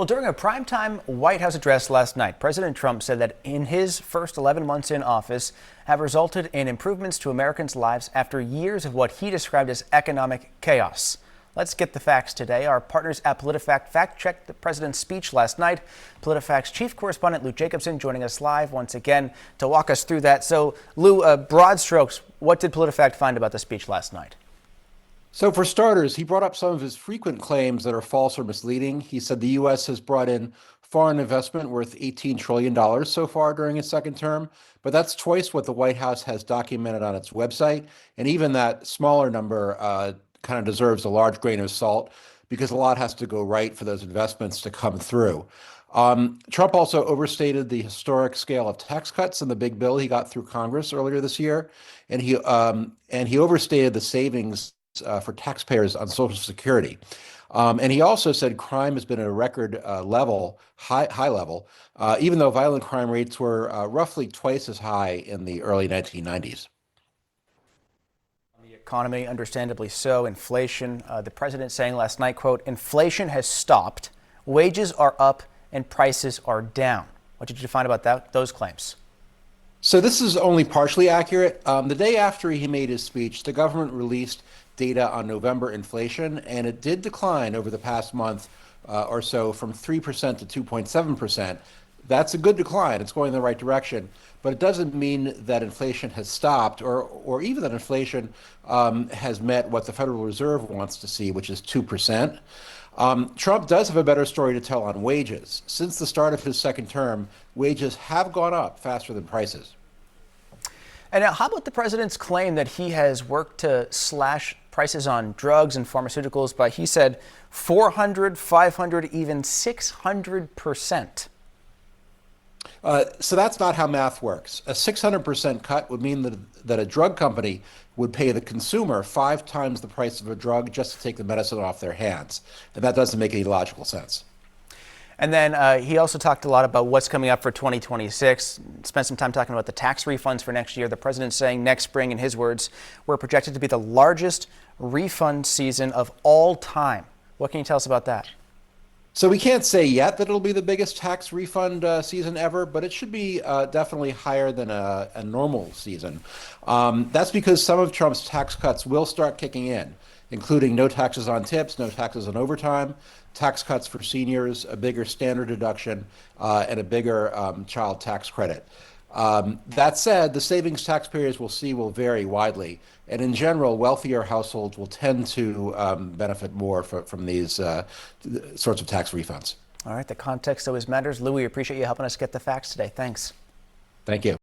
Well, during a primetime White House address last night, President Trump said that in his first 11 months in office have resulted in improvements to Americans' lives after years of what he described as economic chaos. Let's get the facts today. Our partners at PolitiFact fact-checked the president's speech last night. PolitiFact's chief correspondent Lou Jacobson joining us live once again to walk us through that. So, Lou, broad strokes, what did PolitiFact find about the speech last night? So for starters, he brought up some of his frequent claims that are false or misleading. He said the U.S. has brought in foreign investment worth $18 trillion so far during his second term, but that's twice what the White House has documented on its website. And even that smaller number kind of deserves a large grain of salt because a lot has to go right for those investments to come through. Trump also overstated the historic scale of tax cuts in the big bill he got through Congress earlier this year, and he overstated the savings for taxpayers on Social Security. And he also said crime has been at a record high level, even though violent crime rates were roughly twice as high in the early 1990s. The economy, understandably so, inflation, the president saying last night, quote, inflation has stopped, wages are up, and prices are down. What did you find about those claims? So this is only partially accurate. The day after he made his speech, the government released data on November inflation, and it did decline over the past month or so from 3% to 2.7%. That's a good decline. It's going in the right direction, but it doesn't mean that inflation has stopped or even that inflation has met what the Federal Reserve wants to see, which is 2%. Trump does have a better story to tell on wages. Since the start of his second term, wages have gone up faster than prices. And now, how about the president's claim that he has worked to slash prices on drugs and pharmaceuticals by, he said, 400, 500, even 600%? So that's not how math works. A 600% cut would mean that a drug company would pay the consumer 5 times the price of a drug just to take the medicine off their hands. And that doesn't make any logical sense. And then he also talked a lot about what's coming up for 2026, spent some time talking about the tax refunds for next year. The president saying next spring, in his words, we're projected to be the largest refund season of all time. What can you tell us about that? So we can't say yet that it'll be the biggest tax refund season ever, but it should be definitely higher than a normal season. That's because some of Trump's tax cuts will start kicking in, including no taxes on tips, no taxes on overtime, tax cuts for seniors, a bigger standard deduction, and a bigger child tax credit. That said, the savings taxpayers will see will vary widely. And in general, wealthier households will tend to benefit more from these sorts of tax refunds. All right, the context always matters. Louis, appreciate you helping us get the facts today. Thanks. Thank you.